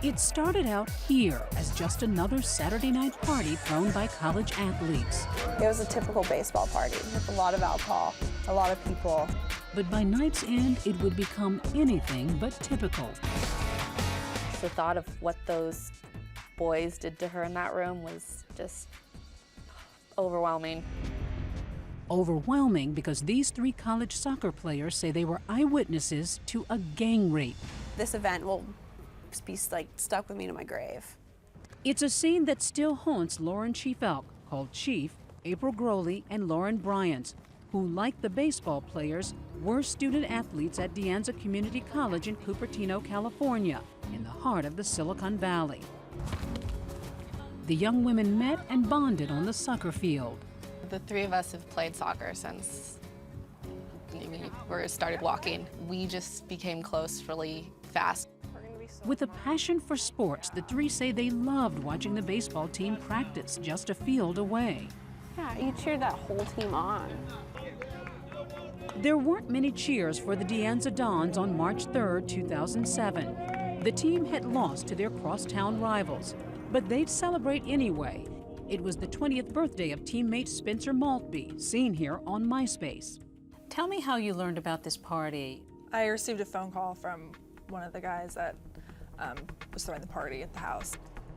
It started out here as just another Saturday night party thrown by college athletes. It was a typical baseball party with a lot of alcohol, a lot of people. But by night's end, it would become anything but typical. The thought of what those boys did to her in that room was just overwhelming. Overwhelming because these three college soccer players say they were eyewitnesses to a gang rape. This event will be like stuck with me to my grave. It's a scene that still haunts Lauren Chief Elk, called Chief, April Growley, and Lauren Bryant, who, like the baseball players, were student athletes at De Anza Community College in Cupertino, California, in the heart of the Silicon Valley. The young women met and bonded on the soccer field. The three of us have played soccer since we started walking. We just became close really fast. With a passion for sports, the three say they loved watching the baseball team practice just a field away. Yeah, you cheered that whole team on. There weren't many cheers for the De Anza Dons on March 3, 2007. The team had lost to their crosstown rivals, but they'd celebrate anyway. It was the 20th birthday of teammate Spencer Maltby, seen here on MySpace. Tell me how you learned about this party. I received a phone call from one of the guys that was throwing the party at the house.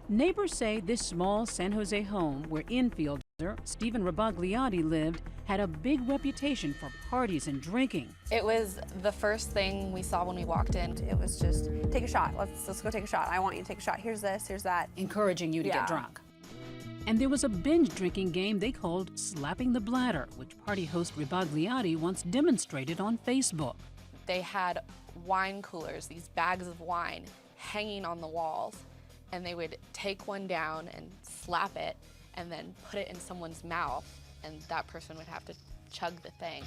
Neighbors say this small San Jose home where infielder Stephen Rabagliotti lived had a big reputation for parties and drinking. It was the first thing we saw when we walked in. It was just, take a shot, let's go take a shot. I want you to take a shot, here's this, here's that. Encouraging you to get drunk. And there was a binge drinking game they called Slapping the Bladder, which party host Rabagliotti once demonstrated on Facebook. They had wine coolers, these bags of wine, hanging on the walls, and they would take one down and slap it and then put it in someone's mouth, and that person would have to chug the thing.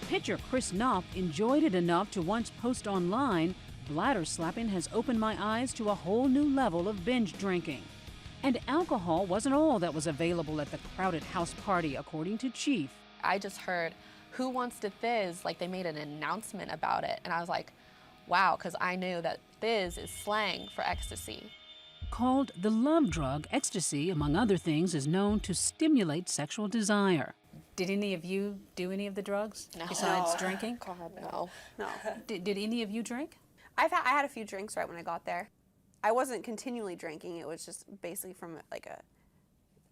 Pitcher Chris Knopf enjoyed it enough to once post online, "Bladder slapping has opened my eyes to a whole new level of binge drinking." And alcohol wasn't all that was available at the crowded house party, according to Chief. I just heard, "Who wants to fizz?" Like they made an announcement about it, and I was like, wow, because I knew that fizz is slang for ecstasy. Called the love drug, ecstasy, among other things, is known to stimulate sexual desire. Did any of you do any of the drugs besides drinking? God, no. No. Did any of you drink? I had a few drinks right when I got there. I wasn't continually drinking, it was just basically from like a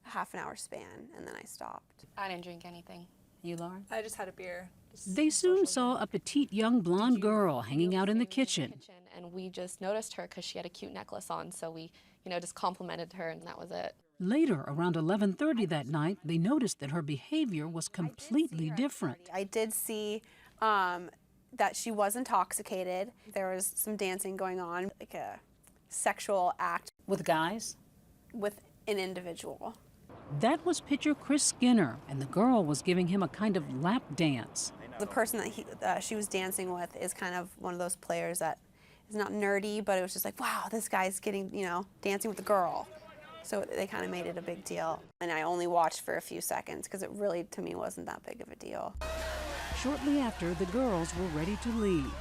half an hour span, and then I stopped. I didn't drink anything. You, Lauren? I just had a beer. They soon saw a petite young blonde girl hanging out in the kitchen. And we just noticed her because she had a cute necklace on, so we, just complimented her, and that was it. Later, around 11:30 that night, they noticed that her behavior was completely different. I did see that she was intoxicated. There was some dancing going on, like a sexual act. With guys? With an individual. That was pitcher Chris Skinner, and the girl was giving him a kind of lap dance. The person that she was dancing with is kind of one of those players that is not nerdy, but it was just like, wow, this guy's getting, dancing with a girl. So they kind of made it a big deal. And I only watched for a few seconds because it really, to me, wasn't that big of a deal. Shortly after, the girls were ready to leave.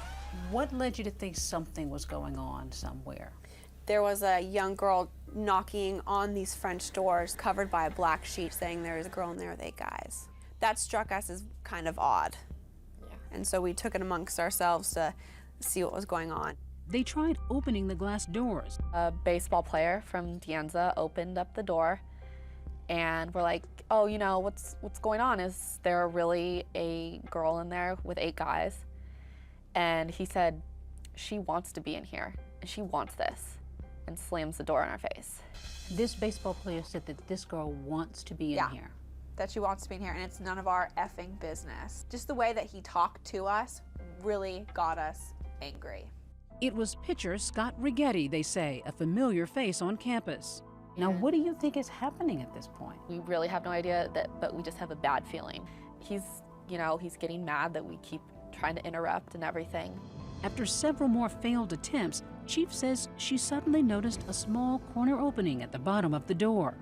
What led you to think something was going on somewhere? There was a young girl knocking on these French doors covered by a black sheet saying there is a girl in there with 8 guys. That struck us as kind of odd. Yeah. And so we took it amongst ourselves to see what was going on. They tried opening the glass doors. A baseball player from De Anza opened up the door, and we're like, oh, what's going on? Is there really a girl in there with 8 guys? And he said, she wants to be in here, and she wants this, and slams the door in our face. This baseball player said that this girl wants to be in here. That she wants to be in here, and it's none of our effing business. Just the way that he talked to us really got us angry. It was pitcher Scott Righetti, they say, a familiar face on campus. Now, what do you think is happening at this point? We really have no idea, but we just have a bad feeling. He's getting mad that we keep trying to interrupt and everything. After several more failed attempts, Chief says she suddenly noticed a small corner opening at the bottom of the door.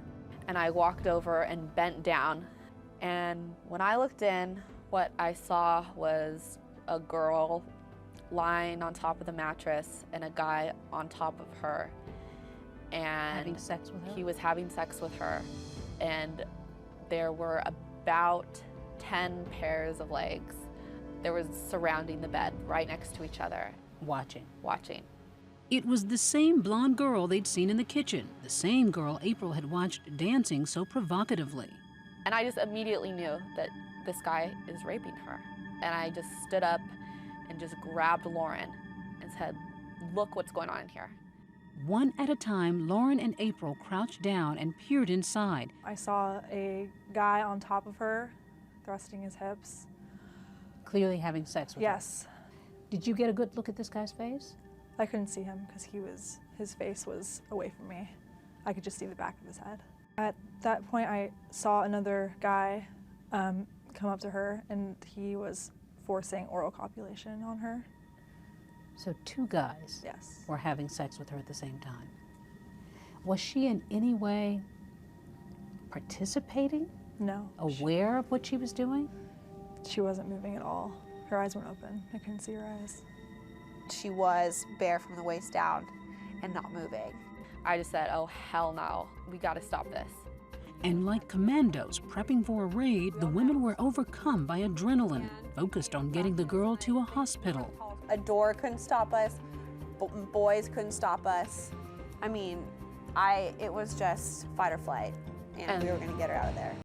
And I walked over and bent down, and when I looked in, what I saw was a girl lying on top of the mattress and a guy on top of her. And Having sex with her? he was having sex with her. And there were about 10 pairs of legs. They were surrounding the bed right next to each other, Watching. watching. It was the same blonde girl they'd seen in the kitchen, the same girl April had watched dancing so provocatively. And I just immediately knew that this guy is raping her. And I just stood up and just grabbed Lauren and said, look what's going on in here. One at a time, Lauren and April crouched down and peered inside. I saw a guy on top of her, thrusting his hips. Clearly having sex with her. Yes. Did you get a good look at this guy's face? I couldn't see him because his face was away from me. I could just see the back of his head. At that point, I saw another guy come up to her, and he was forcing oral copulation on her. So 2 guys Yes. were having sex with her at the same time. Was she in any way participating, No. aware of what she was doing? She wasn't moving at all. Her eyes weren't open. I couldn't see her eyes. She was bare from the waist down and not moving. I just said, oh, hell no, we gotta stop this. And like commandos prepping for a raid, the women were overcome by adrenaline, focused on getting the girl to a hospital. A door couldn't stop us. Boys couldn't stop us. I mean, it was just fight or flight, and we were gonna get her out of there.